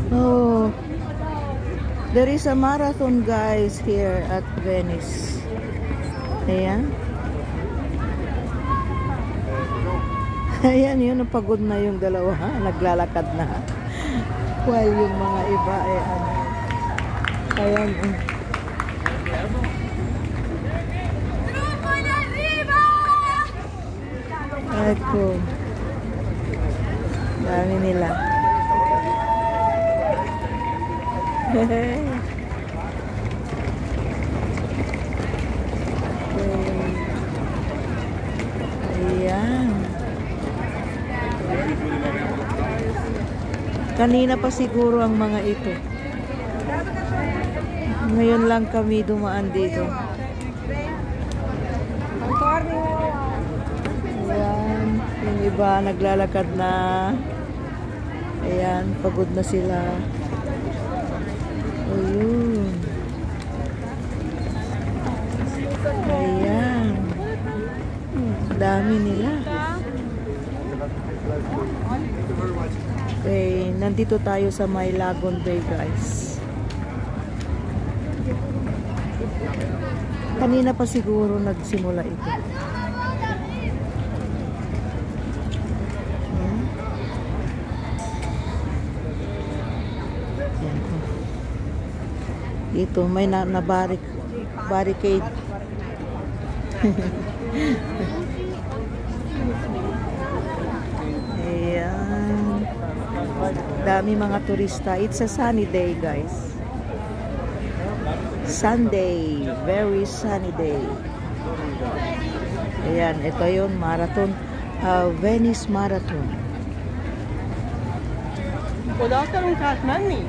Oh, there is a marathon, guys, here at Venice. Ayan. Ayan, yun, napagod na yung dalawa. Naglalakad na. While yung mga iba, ano. Ayan. Eko. Dami nila. Ayan. Kanina pa siguro ang mga ito. Ngayon lang kami dumaan dito. Ayan. Yung iba naglalakad na. Ayan. Pagod na sila. Ayun. Ayan. Dami nila. Okay, nandito tayo sa may Lagon Bay, guys. Kanina pa siguro nagsimula ito. Dito may barricade. Ayan. Dami mga turista. It's a sunny day, guys. Sunday. Very sunny day. Ayan. Ito yun. Marathon. Venice Marathon. Wala ka rin kasman ni.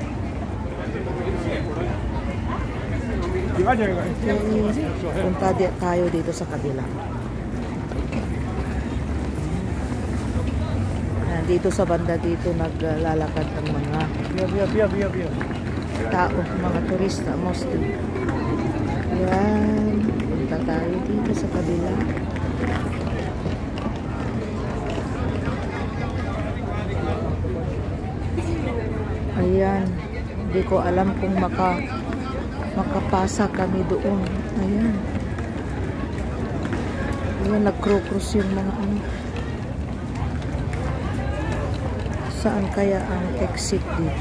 Punta tayo dito sa kabila. Dito sa banda dito naglalakad ang mga tao, mga turista mostly. Yan. Punta tayo dito sa kabila. Ayan. Hindi ko alam kung makapasa kami doon. Ayan. Ayan, nag-cross yung mga ano. Saan kaya ang exit dito?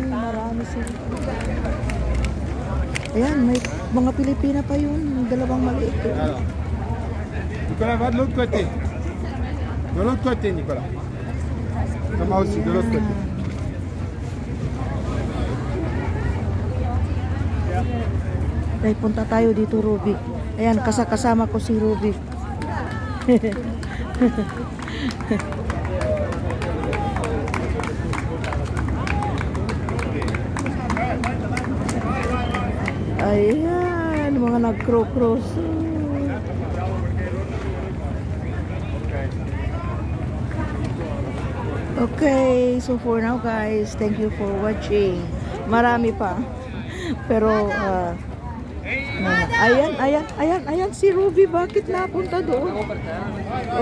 Marami sila. Ayan, may mga Pilipina pa yun. Dalawang maliit. Nicolas, va de l'autre côté. De l'autre côté, Nicolas. Thomas aussi, de l'autre côté. Ay, punta tayo dito, Ruby. Ayan, kasama ko si Ruby. Ayan, mga nag-cross. Okay, so for now, guys, thank you for watching. Marami pa. Pero, ayan, si Ruby, bakit napunta doon?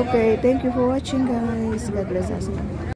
Okay, thank you for watching, guys. God bless us.